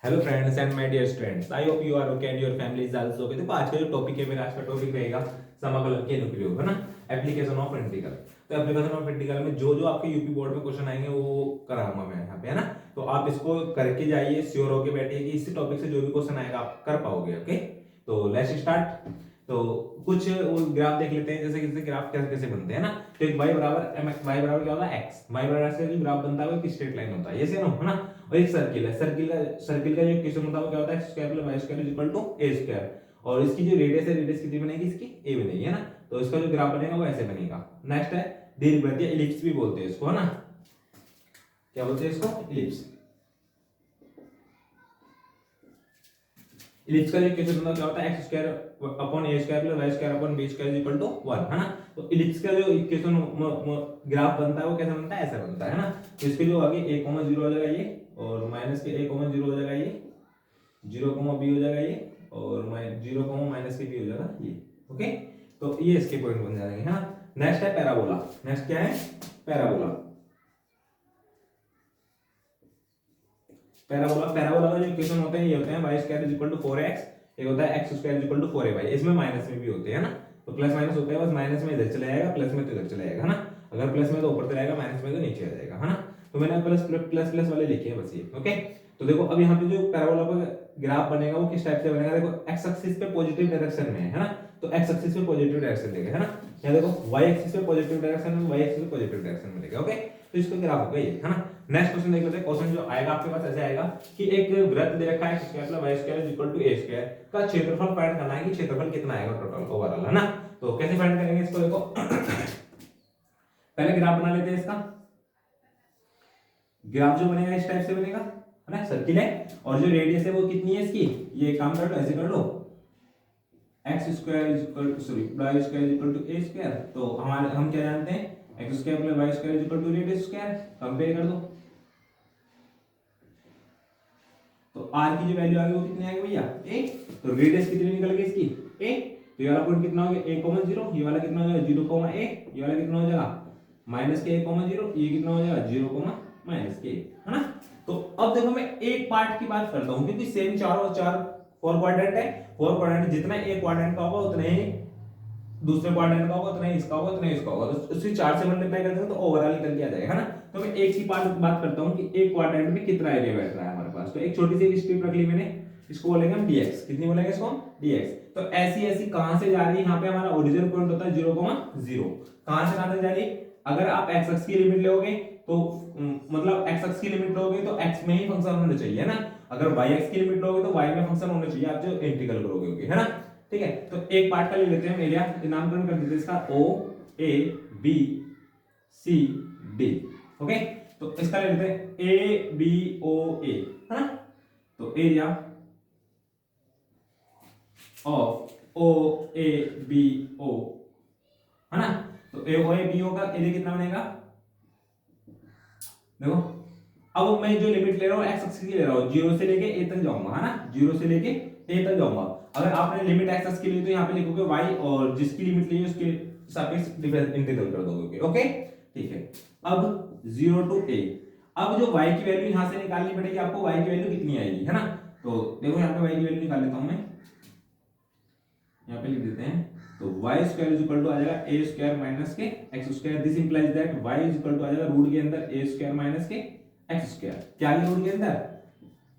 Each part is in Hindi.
Hello friends and my dear students, I hope you are okay and your family is also okay. देखो आज का जो टॉपिक है मेरा, आज का टॉपिक रहेगा समाकलन के अनुप्रयोग, है ना। Application of integral. तो एप्लीकेशन ऑफ इंटीग्रल में जो जो आपके यूपी बोर्ड में क्वेश्चन आएंगे वो कराऊंगा मैं यहाँ पे, है ना। तो आप इसको करके जाइए, श्योर होके बैठिए कि इसी टॉपिक से जो भी क्वेश्चन आएगा आप कर पाओगे। ओके, तो लेट्स स्टार्ट। तो कुछ ग्राफ देख लेते हैं, जैसे कि ग्राफ कैसे कैसे बनते हैं ना। तो एक y बराबर mx, y बराबर क्या होता है x, y बराबर से जो ग्राफ बनता है वो एक स्ट्रेट लाइन होता है, ये से ना, है ना। और एक सर्किल है, सर्किल का जो इक्वेशन होता है वो क्या होता है, x square plus y square is equal to a square. और इसकी जो रेडियस है, रेडियस कितनी बनेगी, इसकी a बनेगी, है ना। तो इसका जो ग्राफ बनेगा वो ऐसे बनेगा। नेक्स्ट है दीर्घवृत्तीय, इलिप्स भी बोलते हैं इसको, है ना। क्या बोलते हैं इसको, इलिप्स। इलिप्स का जो इक्वेशन होता है क्या होता है, x square upon a square plus y square upon b square is equal to 1, है ना। तो इलिप्स का जो इक्वेशन ग्राफ बनता है वो कैसे बनता है, ऐसा बनता है ना। तो इसके जो आगे a, 0 हो जाएगा ये, और माइनस के a, 0 हो जाएगा ये, 0, b हो जाएगा ये, और 0, माइनस के b हो जाएगा ये। ओके, तो ये इसके पॉइंट बन जाएंगे, है ना। नेक्स्ट है पैराबोला। नेक्स्ट क्या है, पैराबोला। पैराबोला का जो इक्वेशन होते हैं ये होते हैं y square is equal to 4x, एक होता है x square is equal to 4ay। इसमें माइनस में भी होते हैं ना, तो प्लस माइनस होता है, बस माइनस में इधर चला जाएगा, प्लस में तो इधर चला जाएगा, है ना। अगर प्लस में तो ऊपर चला जाएगा, माइनस में तो नीचे आ जाएगा, है ना। तो मैंने प्लस प्लस प्लस वाले लिखे हैं बस ये। ओके, तो देखो अब यहाँ पे जो पैराबोला का ग्राफ बनेगा वो किस टाइप से बनेगा, देखो x एक्सिस पे पॉजिटिव डायरेक्शन में है ना। तो x एक्सिस पे पॉजिटिव डायरेक्शन लेगा, है ना। यहाँ देखो y एक्सिस पे पॉजिटिव डायरेक्शन में, y एक्सिस पे पॉजिटिव डायरेक्शन में लेगा। ओके, तो इसका ग्राफ होगा ये, है ना। नेक्स्ट क्वेश्चन देख लेते हैं। क्वेश्चन जो आएगा आपके पास ऐसे आएगा कि एक वृत्त दे रखा है x square plus y square is equal to a square का क्षेत्रफल फाइंड करना है कि क्षेत्रफल कितना आएगा टोटल ओवरऑल, है ना। तो कैसे फाइंड करेंगे इसको, देखो पहले ग्राफ बना लेते हैं इसका। ग्राफ जो बनेगा इस टाइप से बनेगा, है ना। सर्किल है और जो रेडियस है वो कितनी है इसकी, ये काम कर लो, ऐसे कर लो, x square is equal to sorry y square is equal to a square. तो हमारे हम क्या जानते हैं, x square plus y square is equal to radius square. Compare कर दो, तो r की जो वैल्यू आ गई वो कितनी आ गई भैया, a। तो रेडियस कितनी निकल गई इसकी, a। तो ये वाला पॉइंट कितना हो गया, a, 0। ये वाला कितना हो जाएगा, 0, a। ये वाला कितना हो जाएगा, माइनस के a, 0। ये कितना हो जाएगा, 0, माइनस के, है ना। तो अब देखो मैं एक पार्ट की बात करता हूं, क्योंकि सेम चारों चार फोर क्वाड्रेंट है। फोर क्वाड्रेंट जितना एक क्वाड्रेंट का होगा उतना ही दूसरे क्वाड्रेंट का होगा, उतना ही इसका होगा, उतना ही इसका होगा। तो उससे 4 से मल्टीप्लाई करते हैं तो ओवरऑल निकल के आ जाएगा, है ना। तो मैं एक ही बात करता हूं कि एक क्वाड्रेंट में कितना एरिया बैठ रहा है हमारे पास। तो एक छोटी सी स्ट्रिप रख ली मैंने, इसको बोलेंगे हम dx। कितनी बोलेंगे इसको, dx। तो ऐसी ऐसी कहां से जा रही है, यहाँ पे हमारा ओरिजिन पॉइंट होता है 0, 0। कहां से कहां तक जा रही है, अगर आप x अक्ष की लिमिट लोगे तो मतलब x अक्ष की लिमिट लोगे तो x में ही फंक्शन होना चाहिए, है ना। अगर y अक्ष की लिमिट लोगे तो y में फंक्शन होना चाहिए, आप जो इंटीग्रल करोगे, है ना। ठीक है, तो एक पार्ट का ले लेते हैं हम एरिया, नामकरण कर देते हैं इसका O A B C D। Okay, तो इसका ले लेते हैं A B O A, है ना। तो area of O A B O, है ना। तो A O A B O का एरिया कितना बनेगा, देखो अब मैं जो लिमिट ले रहा हूँ एक्स एक्सिस की ले रहा हूँ, 0 से लेके a तक जाऊंगा, है ना। 0 से लेके a तक जाऊंगा। अगर आपने लिमिट एक्स एक्सिस की ली तो यहाँ पे लिखोगे y, और जिसकी लिमिट ली है उसके सापेक्ष इंटीग्रल कर दोगे। ओके, ठीक है। अब 0 टू a, अब जो y की वैल्यू यहाँ से निकालनी पड़ेगी आपको, y की वैल्यू कितनी आएगी, है ना। तो देखो यहाँ पे y की वैल्यू निकाल लेता हूँ मैं, यहाँ पे लिख देते हैं। तो y square is equal to आ जाएगा a स्क्वायर माइनस के x square. This implies that y is equal to आ जाएगा रूट के अंदर a स्क्वायर माइनस के x स्क्वायर। क्या है रूट के अंदर,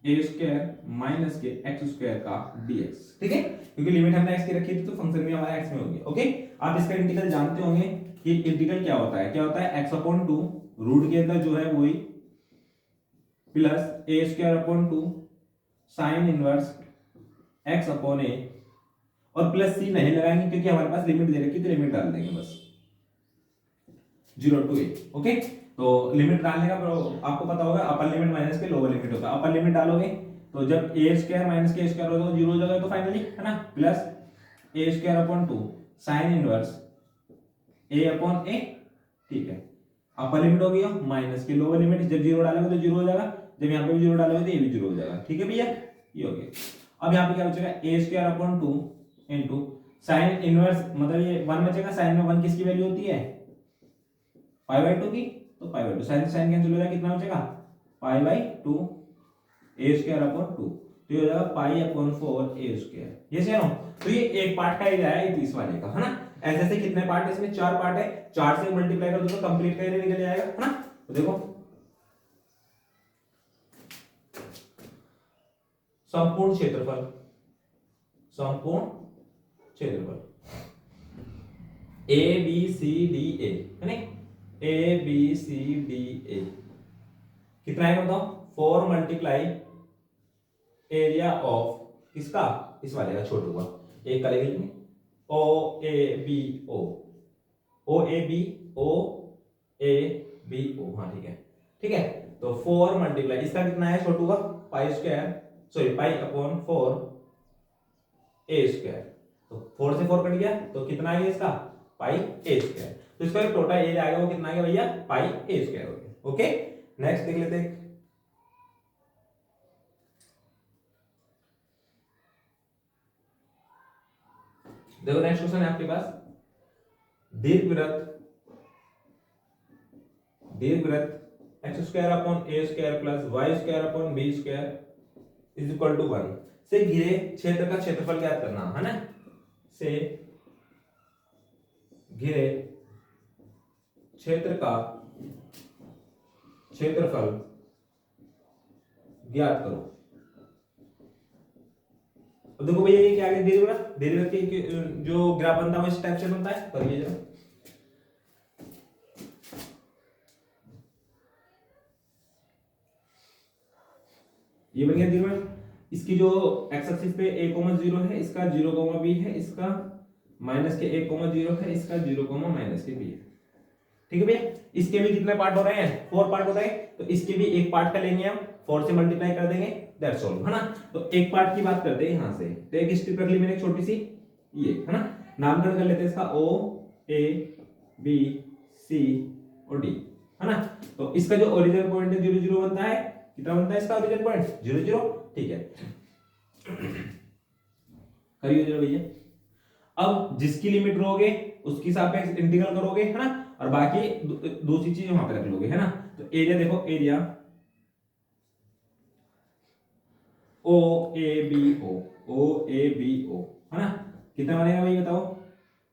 a स्क्वायर माइनस के x स्क्वायर का dx। ठीक है, क्योंकि लिमिट हमने x की रखी थी तो फंक्शन भी हमारा x में होगी। ओके, आप इसका इंटीग्रल जानते होंगे कि इंटीग्रल क्या होता है, क्या होता है x अपॉन 2 रूट के अंदर जो है वही plus a square upon 2 sine inverse x upon a, और प्लस c नहीं लगाएंगे क्योंकि हमारे पास लिमिट दे रखी, तो लिमिट डाल देंगे बस 0 टू a। ओके, तो लिमिट डालने का आपको पता होगा अपर लिमिट माइनस के लोअर लिमिट होता है। अपर लिमिट डालोगे तो जब a स्क्वायर माइनस के स्क्वायर होगा तो 0 हो जाएगा, तो फाइनली, है ना, plus a square upon 2 sine inverse a upon a। ठीक है, अपर लिमिट हो गया माइनस की, लोअर लिमिट जब 0 डालोगे तो 0 हो जाएगा, जब यहाँ पे भी 0 डालोगे तो ये भी 0 हो जाएगा। ठीक है भैया, ये हो गया। अब यहाँ पे क्या बचेगा, a square upon 2 into sine inverse, मतलब ये 1 बचेगा। साइन में 1 किसकी वैल्यू होती है, पाई बाय 2 की, तो pi by 2 sine sine cancel हो जाएगा, कितना बचेगा, pi by 2 A square upon 2, तो ये हो जाएगा पाई अपॉन 4 ए स्क्वायर। ये सही नो। तो ये एक पार्ट का एरिया है 30 वाले का, है ना। ऐसे ऐसे कितने पार्ट है इसमें, 4 पार्ट है, 4 से मल्टीप्लाई कर दो तो कंप्लीट का एरिया निकल जाएगा, है ना। तो देखो संपूर्ण क्षेत्रफल, संपूर्ण क्षेत्रफल A B C D A, है ना, A B C D A कितना है बताओ, 4 मल्टीप्लाई एरिया ऑफ किसका, इस वाले का, छोटू का, एक का लेंगे O A B O, O A B O A B O, हाँ ठीक है, ठीक है। तो 4 मल्टीप्लाई इसका कितना है छोटू का, pi square, sorry pi upon 4 ए स्क्वायर, तो 4 से 4 कट गया तो कितना आ गया इसका, पाई ए स्क्वायर। तो इसका टोटल एरिया आएगा वो कितना आ गया भैया, पाई ए स्क्वायर हो गया। ओके, नेक्स्ट देख लेते हैं। देखो नेक्स्ट क्वेश्चन है आपके पास, दीर्घवृत्त, दीर्घवृत्त X square upon A square plus Y square upon B square is equal to 1 से घिरे क्षेत्र का क्षेत्रफल ज्ञात करना, है ना, से घिरे क्षेत्र का क्षेत्रफल ज्ञात करो। तो देखो भैया ये क्या है, दीर्घवृत्त, दीर्घवृत्त की जो ग्राफ बनता है वो इस टाइप से बनता है, करिए जरा। ये बन गया दीर्घवृत्त, इसकी जो एक्स एक्सिस पे a, 0 है, इसका 0, b है, इसका माइनस के a, 0 है, इसका 0, माइनस के b है। ठीक है भैया, इसके भी कितने पार्ट हो रहे हैं, 4 पार्ट हो रहे हैं, तो इसके भी एक पार्ट का लेंगे हम, 4 से मल्टीप्लाई कर देंगे, दैट्स ऑल, है ना। तो एक पार्ट की बात करते हैं यहां से, तो एक स्ट्रिप रख ली मैंने छोटी सी, ये है ना, नामकरण कर लेते हैं इसका O A B C और D, है ना। तो इसका जो ओरिजिन पॉइंट है 0 0 बनता है, कितना बनता है इसका ओरिजिन पॉइंट 0 0, ठीक है। करिए जरा भैया, अब जिसकी लिमिट लोगे उसकी सापेक्ष इंटीग्रल करोगे, है ना, और बाकी दूसरी चीज वहां पे रख लोगे, है ना। तो एरिया देखो, area O A B O, O A B O, है ना, कितना बनेगा भाई बताओ,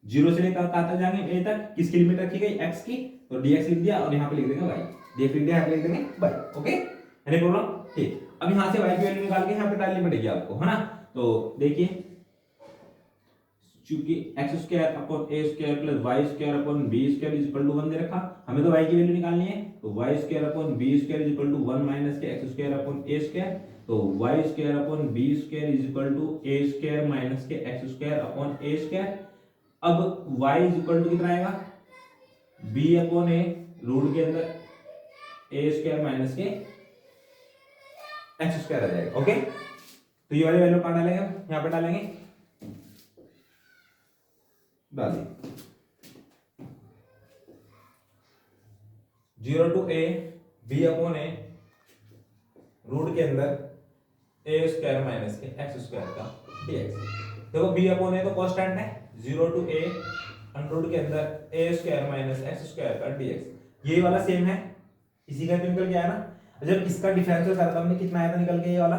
0 से लेकर कहां तक जाएंगे, ए तक, किसकी लिमिट रखी गई, x की, तो dx लिख दिया और यहां पे लिख देंगे y, dx लिख दिया, यहां पे लिख देंगे y। ओके, एनी प्रॉब्लम, ठीक। अब यहां से y की वैल्यू निकाल के यहां पे डालनी पड़ेगी आपको, है ना। तो देखिए, चूंकि x square upon a square plus y square upon b square is equal to 1 दे रखा, हमें तो y की वैल्यू निकालनी है, तो y square upon b square is equal to 1 minus के x square upon a square, तो y square upon b square is equal to a square minus के x square upon a square. अब y इज इक्वल टू कितना आएगा, b अपॉन a, रूट के अंदर a स्क्वायर माइनस के x स्क्वायर आ जाएगा। ओके, तो ये वाली वैल्यू कहां डालेंगे, यहां पे डालेंगे, डालिए 0 to a b upon a, root के अंदर a स्क्वायर माइनस के x स्क्वायर का dx। देखो b अपॉन a तो कांस्टेंट है, 0 टू a रूट के अंदर a square minus x square का dx, ये वाला सेम है, इसी का तो निकल गया है ना। जब इसका डिफरेंशियल करा था हमने, कितना आया था निकल के, ये वाला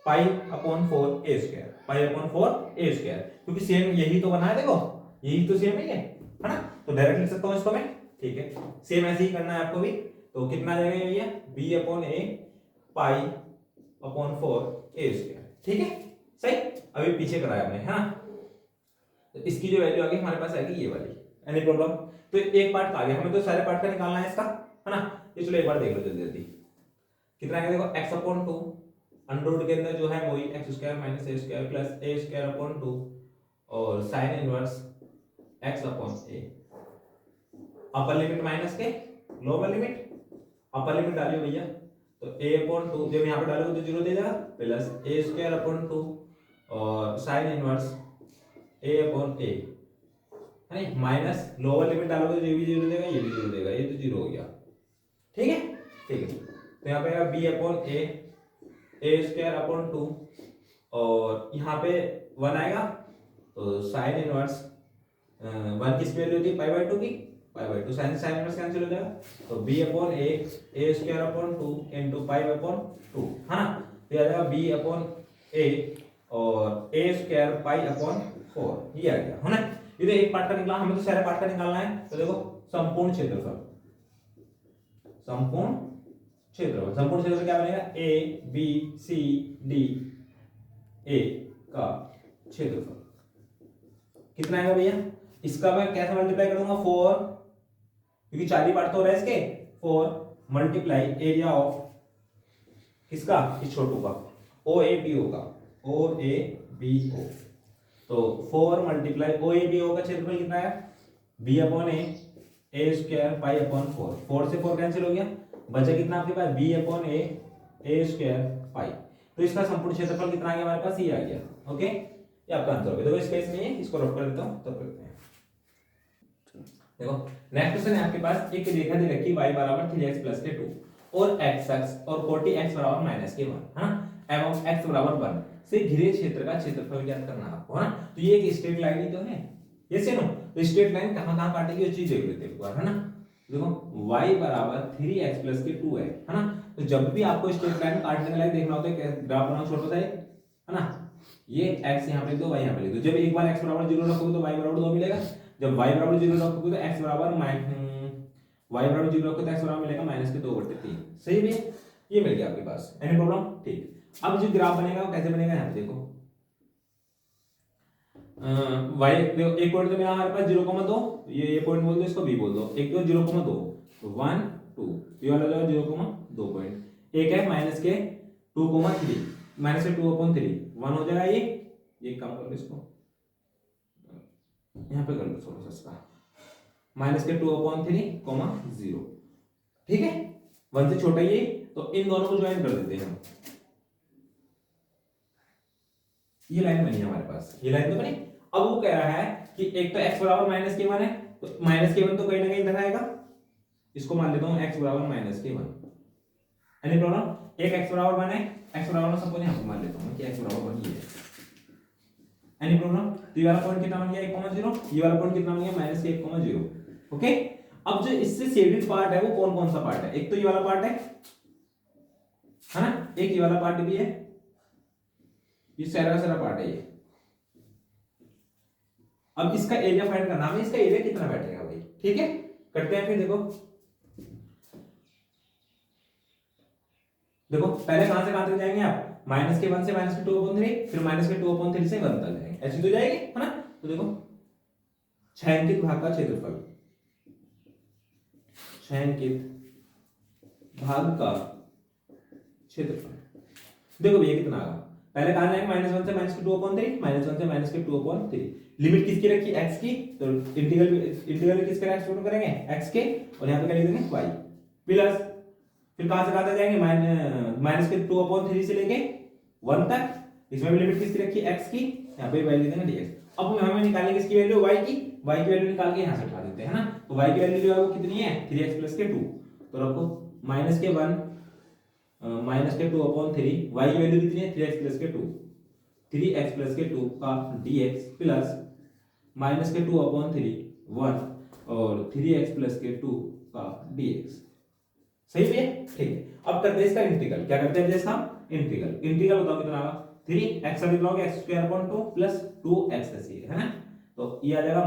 pi upon 4 a square, pi upon 4 a square, क्योंकि सेम यही तो बना है, देखो यही तो सेम है ये, है ना। तो डायरेक्ट लिख सकता हूं इसको मैं, ठीक है, सेम ऐसे ही करना है आपको भी। तो कितना आ जाएगा भैया, b upon a pi upon 4 a square, ठीक है, सही। अभी पीछे कराया हमने, है ना। तो इसकी जो वैल्यू आ गई हमारे पास आएगी ये वाली, एनी प्रॉब्लम। तो एक पार्ट आ गया, हमें तो सारे पार्ट का निकालना है इसका, है ना। ये चलो एक बार देख लो जल्दी जल्दी, कितना आएगा देखो, x अपॉन 2 अंडर के अंदर जो है वही x square minus a square plus a square upon 2 और sine inverse x upon a, upper limit minus के लोअर लिमिट, अपर लिमिट डालियो भैया, तो a अपॉन 2 जब यहां पे डालोगे तो 0 दे जाएगा, प्लस a स्क्वायर अपॉन 2 और sine inverse a upon a, है ना, माइनस लोअर लिमिट डालोगे तो ये भी 0 देगा, ये भी 0 देगा, ये तो 0 हो गया, ठीक है, ठीक है। तो यहाँ पे आएगा b upon a square upon 2 और यहाँ पे 1 आएगा, तो साइन इनवर्स 1 किस वैल्यू होती है, पाई बाय 2 की, pi by 2, sine sine inverse cancel हो जाएगा, तो b upon a square upon 2 into pi upon 2, है ना। तो ये आ जाएगा बी अपॉन ए और ए स्क्वायर पाई अपॉन 4, ये आ गया है ना। ये तो एक पार्ट का निकला, हमें तो सारे पार्ट का निकालना है। तो देखो संपूर्ण क्षेत्रफल, संपूर्ण क्षेत्रफल क्या बनेगा, A B C D A का क्षेत्रफल कितना आएगा भैया। इसका मैं कैसे मल्टीप्लाई करूंगा, 4, क्योंकि 4 ही पार्ट तो हो रहा है इसके, 4 मल्टीप्लाई एरिया ऑफ किसका, इस छोटू का, ओ ए बी ओ का, ओ ए बी ओ। तो 4 मल्टीप्लाई ओ ए बी ओ का क्षेत्रफल कितना है, B upon A square pi upon 4, 4 से 4 कैंसिल हो गया, बचा कितना आपके पास, B upon A square pi. तो इसका संपूर्ण क्षेत्रफल कितना आ गया हमारे पास, ये आ गया। ओके, ये आपका आंसर हो गया। देखो स्पेस नहीं है, इसको रफ कर देता हूं तब करते हैं। देखो नेक्स्ट क्वेश्चन है आपके पास, एक रेखा दे रखी y बराबर 3x प्लस के 2 और x और 40x बराबर माइनस के 1 है ना, एवं x बराबर 1 से घिरे क्षेत्र का क्षेत्रफल ज्ञात करना आपको है ना। तो ये एक स्ट्रेट लाइन ही तो है, ये से नो। तो स्ट्रेट लाइन कहां-कहां काटेगी वो चीज देख लेते हैं एक बार, है ना। देखो y बराबर 3x प्लस के 2 है ना। तो जब भी आपको स्ट्रेट लाइन काटने के लिए देखना होता है, ग्राफ बनाओ छोटा सा है ना, ये x यहां पे लिख दो, y यहां पे लिख दो। जब एक बार x बराबर 0 रखोगे तो y बराबर 2 मिलेगा, जब y बराबर 0 रखोगे तो x बराबर y बराबर 0 रखोगे तो x बराबर मिलेगा माइनस के 2/3। सही है, ये मिल गया आपके पास, एनी प्रॉब्लम। ठीक, अब जो ग्राफ बनेगा वो कैसे बनेगा, यहां पे देखो y देखो, एक पॉइंट तो मिला हमारे पास 0,2, ये पॉइंट बोल दो, इसको b बोल दो। एक तो 0,2 1 2, ये वाला जो 0,2 पॉइंट, एक है माइनस के 2,3, माइनस के 2/3 1 हो जाएगा। ये कम कर लो, इसको यहां पे कर लो थोड़ा सा, इसका माइनस के 2/3 0, ठीक है, 1 से छोटा ये। तो इन दोनों को ज्वाइन कर देते हैं हम, ये लाइन बनी हमारे पास, ये लाइन तो बनी। अब वो कह रहा है कि एक तो x बराबर माइनस के 1 है, तो माइनस के 1 तो कहीं ना कहीं इधर आएगा, इसको मान लेता हूं x बराबर माइनस के 1, एनी प्रॉब्लम। एक x बराबर 1 है, x बराबर सपोज यहां पे मान लेता हूं कि x बराबर 1 ये है, एनी प्रॉब्लम। तो ये वाला पॉइंट कितना बन गया 1,0, ये वाला पॉइंट कितना बन गया माइनस के 1,0। ओके, अब जो इससे शेडेड पार्ट है वो कौन कौन सा पार्ट है, एक तो ये वाला पार्ट है ना, एक ये वाला पार्ट भी है, ये सारा सारा पार्ट है ये। अब इसका एरिया फाइंड करना है, इसका एरिया कितना बैठेगा भाई, ठीक है, करते हैं फिर। देखो देखो पहले कहां से कहां तक जाएंगे आप, माइनस के 1 से माइनस के 2/3, फिर माइनस के 2/3 से 1 तक जाएंगे, ऐसे तो जाएगी है ना। तो देखो छायांकित भाग का क्षेत्रफल, छायांकित भाग का क्षेत्रफल देखो भैया कितना आएगा। पहले कहां जाएंगे, -1 से -2/3, -1 से -2/3। लिमिट किसकी रखी, x की, तो इंटीग्रल किसके एक्सप्लोर करेंगे, x के, और यहां पे क्या लिख देंगे y प्लस, फिर कहां से कहां तक जाएंगे, -2/3 से लेके 1 तक, इसमें भी लिमिट किसकी रखी, x की, यहां पे वैल्यू देंगे dx। अब हमें निकालनी किसकी वैल्यू, y की वैल्यू निकाल के यहां से उठा देते हैं ना। तो y की वैल्यू जो है वो कितनी है, 3x प्लस के 2, तो रखो माइनस के 1 माइनस के 2/3, y की वैल्यू कितनी है 3x प्लस के 2, 3x प्लस के 2 का dx प्लस माइनस के 2/3 1 और 3x प्लस के 2 का dx। सही है, ठीक है। अब करते हैं इसका इंटीग्रल, क्या करते हैं जैसा इंटीग्रल, इंटीग्रल बताओ कितना आएगा, 3x का लिखोगे x square upon 2 plus 2x है ना। तो ये आ जाएगा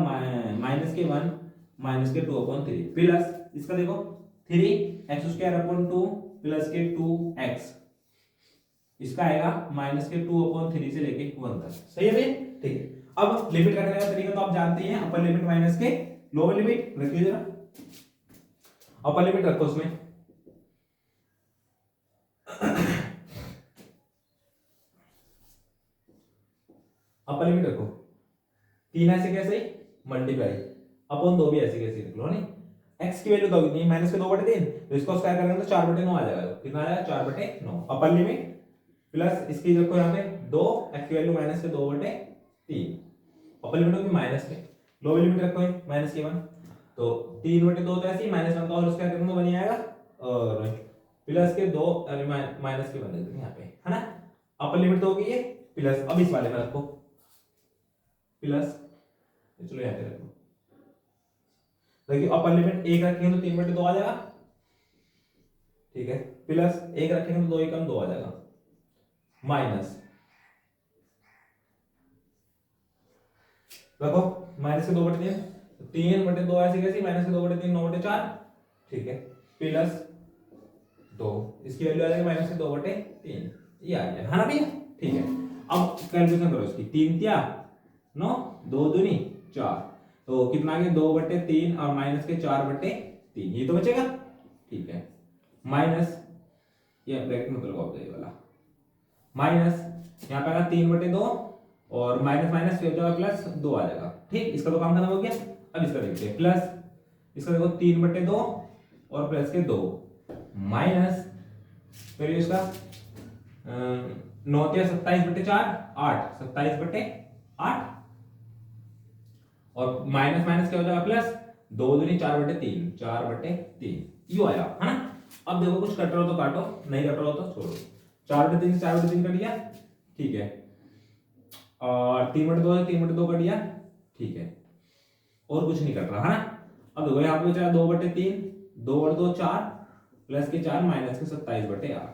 माइनस के 1 माइनस के 2/3 प्लस इसका देखो 3x स्क्वायर अपॉन 2 प्लस के 2x, इसका आएगा माइनस के 2/3 से लेके 1 तक। सही है भैया, ठीक है। अब लिमिट रखने का तरीका तो आप जानते हैं, अपर लिमिट माइनस के लोअर लिमिट रखिए जरा, अपर लिमिट रखो उसमें अपर लिमिट रखो, 3 ऐसे कैसे मल्टीप्लाई अपॉन 2 भी ऐसे कैसे लिख लो नहीं। x की वैल्यू दो कितनी, माइनस के 2/3, तो इसको स्क्वायर करेंगे तो 4/9 आ जाएगा, कितना आएगा 4/9। अपर लिमिट प्लस इसकी रखो यहाँ पे 2, x की वैल्यू माइनस के 2/3, अपर लिमिट होगी माइनस के, लोअर लिमिट रखो माइनस के 1, तो 3/2 तो ऐसे ही -1 का और स्क्वायर करेंगे तो बन जाएगा, और प्लस के 2 माइनस के 1 दे देंगे यहाँ पे, है ना। अपर लिमिट तो होगी ये प्लस, अब इस वाले में रखो प्लस, चलो यहाँ पे रखो, देखिए अपर लिमिट 1 रखेंगे तो 3/2 आ जाएगा, ठीक है, प्लस 1 रखेंगे तो 2 1 2 आ जाएगा, माइनस, देखो माइनस के 2/3, 3/2 ऐसे कैसे, माइनस के 2/3 9/4, ठीक है, प्लस 2, इसकी वैल्यू आ जाएगी माइनस के 2/3, ये आ गया है ना भैया, ठीक है। अब कैलकुलेशन करो इसकी, 3 क्या 9, 2 दूनी 4, तो कितना आ गया 2/3 और माइनस के 4/3, ये तो बचेगा, ठीक है, माइनस, ये ब्रैकेट में लगाओ ये वाला, माइनस यहाँ पे आएगा 3/2 और माइनस माइनस हो जाएगा प्लस 2 आ जाएगा, ठीक, इसका तो काम खत्म हो गया। अब इसका देखते हैं, प्लस इसका देखो 3/2 और प्लस के 2 माइनस, फिर इसका 9 या 27/4 8, 27/8 और माइनस माइनस क्या हो जाएगा प्लस, 2 दूनी 4/3, 4/3 यू आया है ना। अब देखो कुछ कट रहा हो तो काटो, नहीं कट रहा हो तो छोड़ो, 4/3 से 4/3 कट गया, ठीक है, और 3/2 से 3/2 कट गया, ठीक है, और कुछ नहीं कट रहा है ना। अब देखो यहाँ पे बचा 2/3, 2/2 4 प्लस के 4 माइनस के 27/8,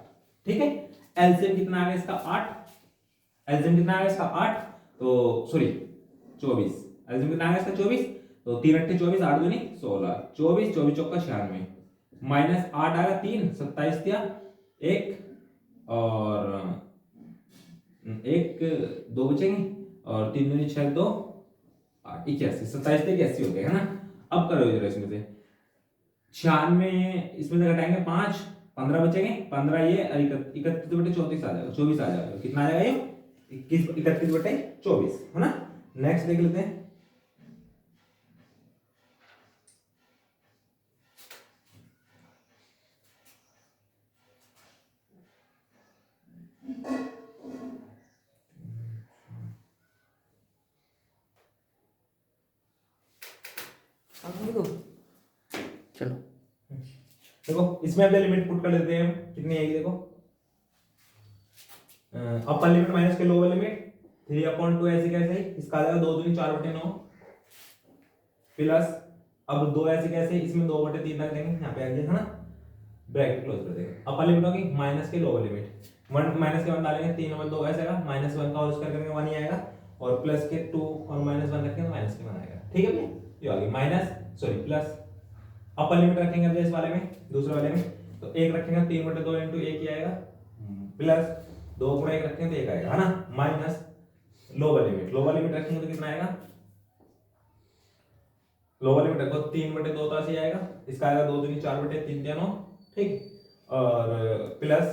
ठीक है। एलसीएम कितना आ गया इसका 8, एलसीएम कितना आ गया इसका 8, तो सॉरी 24, एलसीएम कितना आ गया इसका 24, तो 3 8 24, 8 दूनी 16, 24 24 चौका 96, माइनस 8 आएगा 3, 27 दिया 1 और 1 2 बचेंगे और 3 दूनी 6 2 8 81, 27 से 81 हो गया है ना। अब करो जरा इसमें से 96, इसमें से घटाएंगे 5, 15 बचेंगे, 15 ये 31/34 आ जाएगा, 24 आ जाएगा, कितना आ जाएगा ये 21 31/24 है ना। नेक्स्ट देख लेते हैं, चलो देखो इसमें अपने लिमिट पुट कर लेते हैं, कितनी आएगी देखो, अपर लिमिट माइनस के लोअर लिमिट 3/2 ऐसे कैसे ही, इसका आ जाएगा 2 दूनी 4/9 प्लस, अब 2 ऐसे कैसे, इसमें 2/3 रख देंगे, यहाँ पे आ गया है ना, ब्रैकेट क्लोज कर देंगे। अपर लिमिट होगी माइनस के लोअर लिमिट, 1 माइनस के 1 डालेंगे 3/2 ऐसे आएगा, -1 का होल स्क्वायर करेंगे 1 ही आएगा, और प्लस के 2 और -1 रखेंगे तो माइनस के 1 आएगा, ठीक है भैया, ये आ गया minus sorry plus, upper limit रखेंगे अब इस वाले में, दूसरे वाले में, तो 1 रखेंगे 3/2 इंटू 1 ही आएगा, प्लस 2 गुणा 1 रखेंगे तो 1 आएगा है ना, माइनस लोअर लिमिट रखेंगे तो कितना आएगा, लोअर लिमिट रखो 3/2 तो ऐसे आएगा, इसका आएगा 2 दूनी 4/3 9, ठीक, और प्लस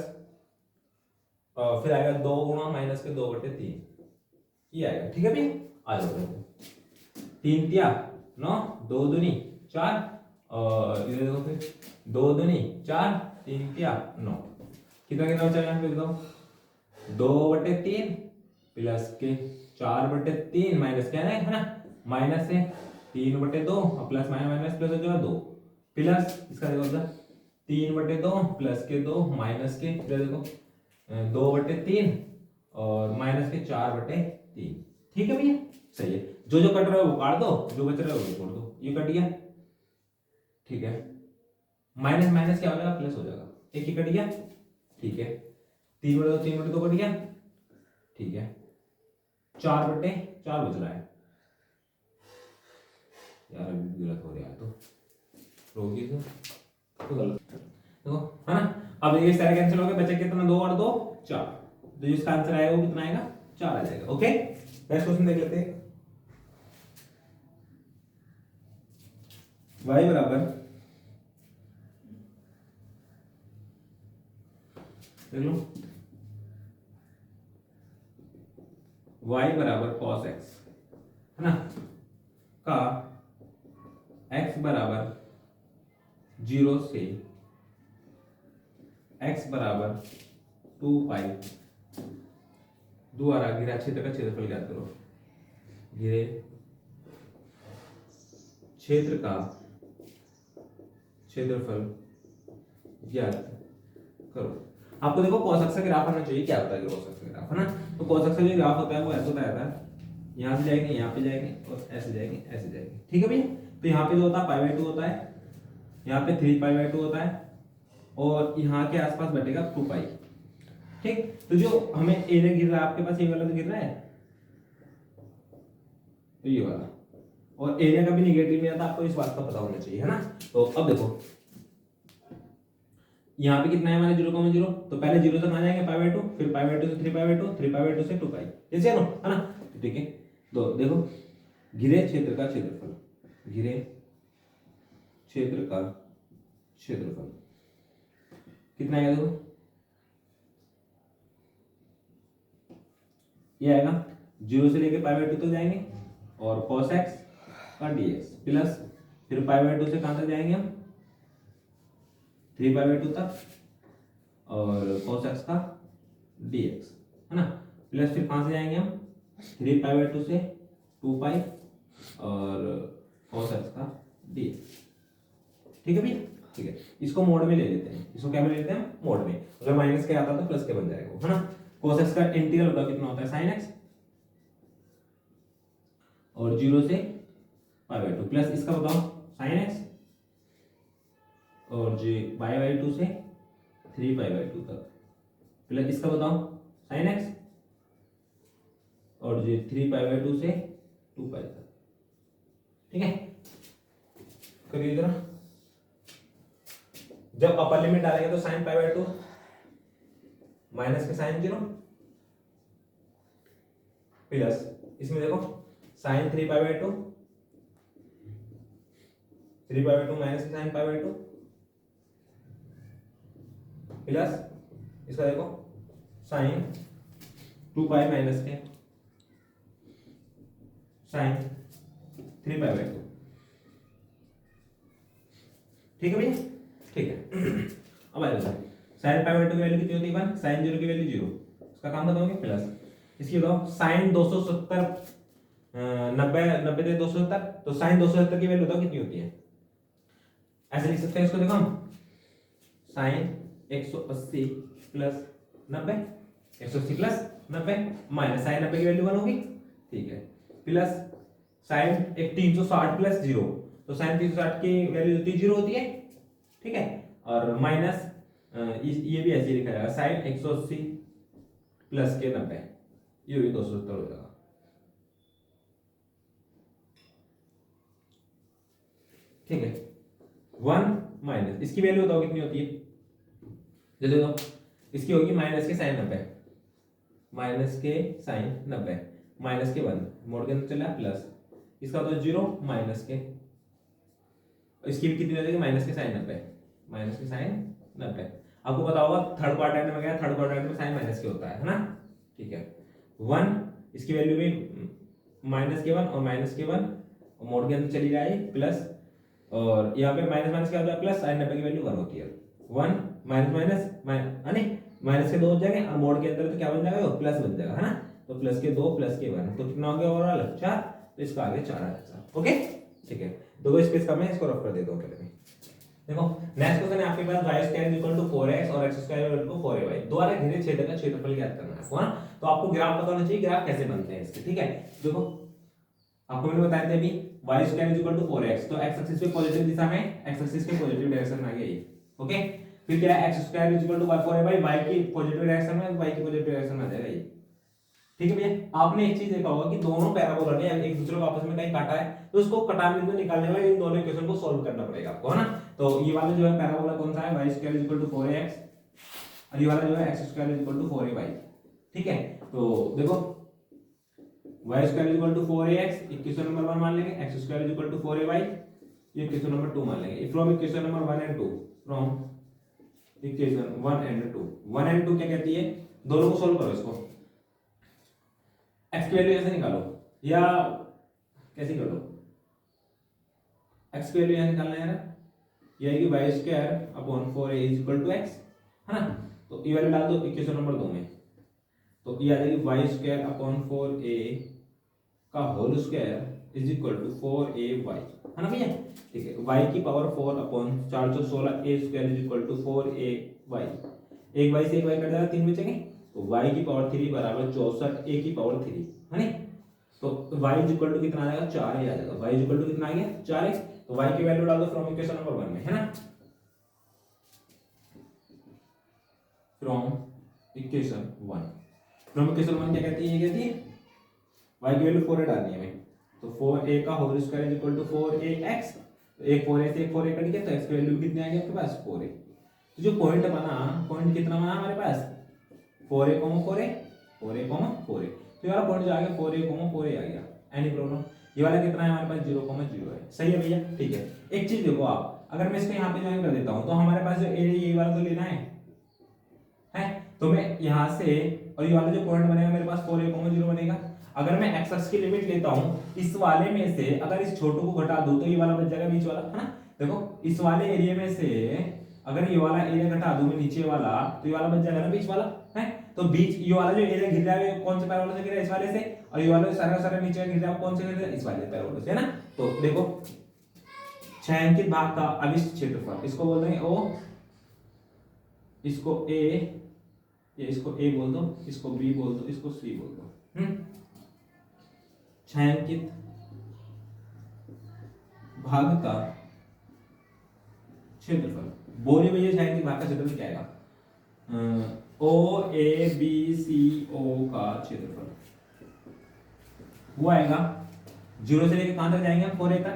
फिर आएगा 2 गुणा माइनस के 2/3, ये आएगा, ठीक है भैया, आ जाओ 3 दिया 9, 2 दूनी 4 और इधर देखो फिर 2 दूनी 4, 3 क्या 9, कितना कितना बचा यहाँ पे एकदम 2/3 प्लस के 4/3 माइनस क्या है ना, माइनस से 3/2 और प्लस माइनस प्लस हो जाएगा 2, प्लस इसका देखो उधर 3/2 प्लस के 2 माइनस के इधर देखो 2/3 और माइनस के 4/3, ठीक है भैया, सही है। जो जो कट रहा है वो काट दो, जो बच रहा है वो छोड़ दो, ये कट गया, ठीक है, माइनस माइनस क्या हो जाएगा प्लस हो जाएगा, एक ही कट गया, ठीक है, 3/2 कट गया, ठीक है, 4/4 बच रहा है, यार अभी गलत हो रहा है, तो रोकिए तो गलत देखो है ना। अब ये सारे कैंसिल हो गए, बचे कितना 2 और 2 4, तो इसका आंसर आएगा वो कितना आएगा 4 आ जाएगा, ओके। नेक्स्ट क्वेश्चन देख लेते हैं, y बराबर देख लो y बराबर cos x है ना, का x बराबर 0 से x बराबर 2 पाई द्वारा घिरा क्षेत्र का क्षेत्रफल ज्ञात करो, घिरे क्षेत्र का क्षेत्रफल ज्ञात करो। आपको देखो cos x का ग्राफ आना चाहिए, क्या होता है cos x का ग्राफ है ना, तो cos x का जो ग्राफ होता है वो ऐसा होता है, यहाँ से जाएंगे यहाँ पे जाएंगे और ऐसे जाएंगे ऐसे जाएंगे, ठीक है भैया। तो यहाँ पे जो होता है π/2 होता है, यहाँ पे 3π/2 होता है और यहाँ के आसपास बटेगा 2 पाई, ठीक, तो जो हमें एरिया गिर रहा है आपके पास ये वाला तो गिर रहा है, तो ये वाला, और एरिया का भी निगेटिव में आता, आपको इस बात का पता होना चाहिए, है ना। तो अब देखो यहाँ पे कितना है हमारे 0,0, तो पहले 0 तक आ जाएंगे π/2, फिर π/2 से 3π/2, 3π/2 से 2π, ऐसे है ना। तो ठीक है, तो देखो घिरे क्षेत्र का क्षेत्रफल, घिरे क्षेत्र का क्षेत्रफल कितना आएगा, देखो ये आएगा 0 से लेके π/2 तक जाएंगे, और cos x का dx प्लस फिर π/2 से कहां तक जाएंगे हम 3π/2 तक, और cos x का dx, है ना, प्लस फिर कहां से जाएंगे हम 3π/2 से 2π, और cos x का dx। ठीक है भैया, ठीक है, इसको मोड में ले लेते हैं, इसको क्या में ले लेते हैं मोड में, अगर माइनस के आता तो प्लस के बन जाएगा, है ना। cos x का इंटीग्रल बताओ कितना होता है sin x, और 0 से π/2 प्लस इसका बताओ sin x, और जी π/2 से 3π/2 तक, प्लस इसका बताओ sin x, और जी 3π/2 से 2π तक। ठीक है, करिए जरा, जब अपर लिमिट डालेंगे तो sin π/2 माइनस के sin 0 प्लस इसमें देखो sin 3π/2, 3π/2 माइनस के sin π/2 प्लस इसका देखो sin 2π माइनस के sin 3π/2। ठीक है भैया, ठीक है। अब आइए sin π/2 की वैल्यू कितनी होती है 1, sin 0 की वैल्यू 0, इसका काम बताओगे प्लस इसकी बताओ sin 270 90 से 270, तो sin 270 की वैल्यू बताओ कितनी होती है, ऐसे लिख सकते हैं इसको, देखो हम sin 180 plus 90, 180 plus 90 minus sin 90 की वैल्यू 1 होगी, ठीक है, प्लस sin 360 प्लस 0, तो sin 360 की वैल्यू होती है 0 होती है, ठीक है, और माइनस ये भी ऐसे लिखा जाएगा sin 180 प्लस के 90, ये भी 270 हो जाएगा। ठीक है, 1 माइनस इसकी वैल्यू बताओ कितनी होती है, जल्दी बताओ, इसकी होगी माइनस के sin 90, माइनस के sin 90 माइनस के 1 मोड़ के अंदर चला प्लस इसका तो 0 माइनस के, इसकी भी कितनी हो जाएगी माइनस के sin 90, माइनस के sin 90। आपको पता होगा थर्ड क्वाड्रेंट में गया, थर्ड क्वाड्रेंट में sin माइनस के होता है ना। ठीक है, 1 इसकी वैल्यू भी माइनस के 1 और माइनस के 1 मोड़ के अंदर चली जाएगी प्लस, और यहाँ पे माइनस माइनस क्या होता है प्लस, sin 90 की वैल्यू 1 होती है, 1 माइनस माइनस नहीं माइनस के 2 हो जाएंगे, और मोड के अंदर तो क्या बन जाएगा प्लस बन जाएगा, है ना, तो प्लस के 2 प्लस के 1, तो कितना हो गया ओवरऑल 4, तो इसका आगे 4 आ जाएगा। ओके, ठीक है, दो स्पेस कम है, इसको रफ कर देता हूं पहले मैं। देखो नेक्स्ट क्वेश्चन है आपके पास y² 4x और x² 4ay, द्वारा घिरे क्षेत्र का क्षेत्रफल ज्ञात करना है आपको, हाँ। तो आपको ग्राफ पता होना चाहिए, ग्राफ कैसे बनते हैं इसके, ठीक है। देखो आपको मैंने बताया था अभी y² 4x, तो x एक्सिस पे पॉजिटिव दिशा में, x एक्सिस के पॉजिटिव डायरेक्शन में आ गया ये, ओके। फिर क्या है x² 4ay, y की पॉजिटिव डायरेक्शन में, y की पॉजिटिव डायरेक्शन में आ जाएगा ये, ठीक है भैया। आपने एक चीज देखा होगा कि दोनों पैराबोला ने एक दूसरे को आपस में कहीं काटा है, तो उसको कटान बिंदु निकालने के लिए इन दोनों इक्वेशन को सॉल्व करना पड़ेगा आपको, है ना। तो ये वाला जो है पैराबोला कौन सा है, y² 4x, और ये वाला जो है x² 4ay, ठीक है। तो देखो y² 4ax इक्वेशन नंबर 1 मान लेंगे, x² 4ay ये इक्वेशन नंबर 2 मान लेंगे, from equation number 1 and 2, from equation 1 and 2, 1 and 2 क्या कहती है, दोनों को सोल्व करो, इसको x की वैल्यू ऐसे निकालो, या कैसे करो, x की वैल्यू यहां निकालना है यार, ये आएगी y² 4a x, है ना। तो ये वैल्यू डाल दो इक्वेशन नंबर 2 में, तो ये आ जाएगी y² 4a का होल स्क्वायर = 4ay, है ना भैया, ठीक है। y की पावर 4/416 a² 4ay, एक y से एक y कट जाएगा, 3 बचेंगे, तो y की पावर 3 बराबर 64 a की पावर 3, है ना। तो y कितना आ जाएगा 4 a आ जाएगा, y कितना आ गया 4 a, तो y की वैल्यू डाल दो फ्रॉम इक्वेशन नंबर 1 में, है ना, फ्रॉम इक्वेशन 1। फ्रॉम इक्वेशन 1 क्या कहती है, ये कहती है y की वैल्यू 4a डालनी है हमें, तो 4a का whole square is equal to 4ax, तो एक 4a से एक 4a कट गया, तो x की वैल्यू कितनी आ गई आपके पास 4a। तो जो पॉइंट बना, पॉइंट कितना बना हमारे पास 4a, 4a, 4a, 4a, तो ये वाला पॉइंट जो आ गया 4a, 4a आ गया। Any problem? ये वाला कितना है हमारे पास 0,0 है। सही है भैया, ठीक है। एक चीज देखो आप, अगर मैं इसको यहाँ पे ज्वाइन कर देता हूँ तो हमारे पास जो एरिया ये वाला तो लेना है, तो मैं यहाँ से, और ये वाला जो पॉइंट बनेगा मेरे पास 4a,0 बनेगा। अगर मैं x अक्ष की लिमिट लेता हूँ इस वाले में से, अगर इस छोटू को घटा दूं तो ये वाला बच जाएगा बीच वाला, है ना। देखो इस वाले एरिया में से अगर ये वाला एरिया घटा दूं मैं नीचे वाला, तो ये वाला बच जाएगा ना बीच वाला, है। तो बीच ये वाला जो एरिया गिर रहा है कौन से पैराबोला से गिर रहा है, इस वाले से, और ये वाला सारा सारा नीचे गिर रहा है कौन से गिर रहा है, इस वाले पैराबोला से, है ना। तो देखो छायांकित भाग का अभिष्ट क्षेत्रफल, इसको बोल देंगे O, इसको A, ये इसको A बोल दो, इसको B बोल दो, इसको C बोल दो। छायांकित भाग का क्षेत्रफल, बोले भैया छायांकित भाग का क्षेत्रफल क्या आएगा, OABCO का क्षेत्रफल वो आएगा 0 से लेकर कहां तक जाएंगे हम 4a तक,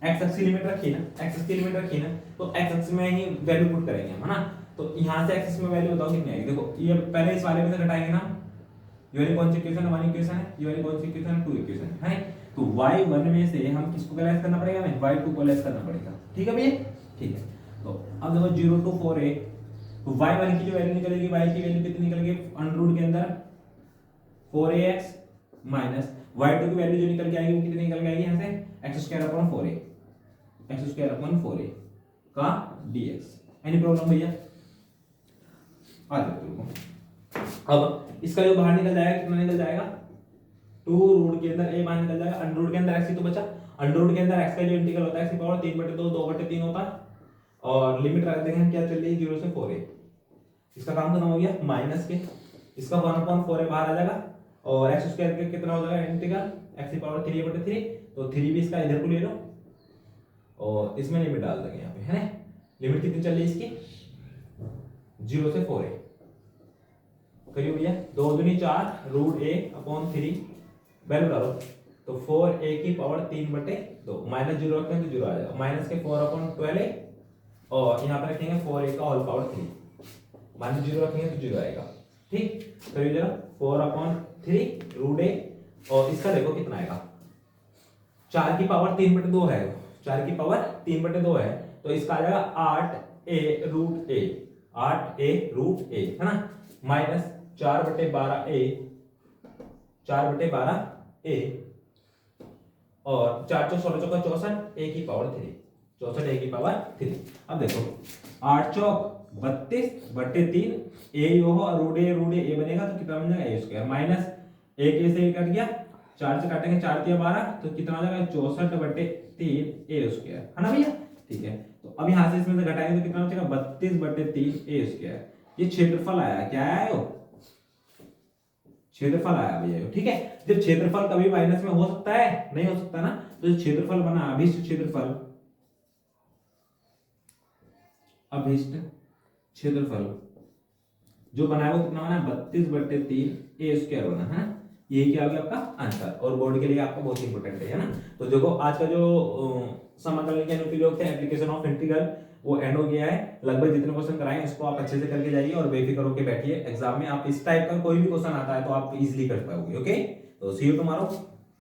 x अक्ष की लिमिट रखिए ना, x अक्ष की लिमिट रखिए ना, तो x अक्ष में ही वैल्यू पुट करेंगे हम, है ना। तो यहां से x अक्ष में वैल्यू बताओ कितनी आएगी। देखो ये पहले इस वाले में से घटाएंगे ना, ये वाली कौन सी इक्वेशन है, 1 इक्वेशन है, ये वाली कौन सी इक्वेशन है, 2 इक्वेशन है। तो y1 में से हम किसको लेस करना पड़ेगा, हमें y2 को लेस करना पड़ेगा, ठीक है भैया, ठीक है। तो अब देखो 0 to 4a, तो y1 की जो वैल्यू निकलेगी, y की वैल्यू कितनी निकलेगी अंडर रूट के अंदर 4ax माइनस y2 की वैल्यू जो निकल के आएगी वो कितनी निकल के आएगी यहाँ से x square upon 4a, x square upon 4a का dx। एनी प्रॉब्लम भैया? आ जाओ। अब इसका जो बाहर निकल जाएगा कितना निकल जाएगा, 2 रूट के अंदर a बाहर निकल जाएगा, अंडर रूट के अंदर x ही तो बचा, अंडर रूट के अंदर x का जो इंटीग्रल होता है x की पावर 3/2 2/3 होता है, और लिमिट रख देंगे हम क्या चल रही है 0 से 4a। इसका काम खत्म हो गया, माइनस के इसका 1/4a बाहर आ जाएगा, और x स्क्वायर के कितना हो जाएगा इंटीग्रल x की पावर 3/3, तो 3 भी इसका इधर को ले लो और इसमें लिमिट डाल देंगे यहाँ पे, है ना। लिमिट कितनी चल रही है इसकी 0 से 4a, करिए भैया 2 दूनी 4 रूट a अपॉन 3 वैल्यू डालो, तो 4a की पावर 3/2 माइनस 0 रखें तो 0 आ जाएगा, माइनस के 4/12a, और यहाँ पर रखेंगे 4a का होल पावर 3, माइनस 0 रखेंगे तो 0 आएगा, ठीक। करिए जरा 4/3 रूट a, और इसका देखो कितना आएगा, 4 की पावर 3/2 है, 4 की पावर 3/2 है, तो इसका आ जाएगा 8a root a, 8a root a, है ना, माइनस 4/12a, 4/12a, और 4 चौक 16 चौका 64, a की पावर 3, 64 a की पावर 3। अब देखो 8 चौक 32/3 a यो हो और रूट a बनेगा तो कितना बन जाएगा a स्क्वायर, माइनस एक a से कट गया, 4 से काटेंगे 4 × 12 तो कितना हो जाएगा 64/3 a स्क्वायर, है ना भैया, ठीक है। तो अब यहां से इसमें से घटाएंगे तो कितना बचेगा 32/3 a स्क्वायर। ये क्षेत्रफल आया, क्या आया यो क्षेत्रफल आया भैया, ठीक है। जब क्षेत्रफल कभी माइनस में हो सकता है, नहीं हो सकता ना, तो जो क्षेत्रफल बना अभिष्ट क्षेत्रफल, अभिष्ट क्षेत्रफल जो बना है वो कितना बना 32/3 a स्क्वायर बना है, ये क्या हो गया आपका आंसर, और बोर्ड के लिए आपका बहुत इंपॉर्टेंट है ना। तो देखो आज का जो समाकलन के अनुप्रयोग थे एप्लीकेशन ऑफ इंटीग्रल वो एंड हो गया है। लगभग जितने क्वेश्चन कराए उसको आप अच्छे से करके जाइए और बेफिक्र होकर बैठिए, एग्जाम में आप इस टाइप का कोई भी क्वेश्चन आता है तो आप इजीली कर पाओगे। ओके, तो सी यू टुमारो।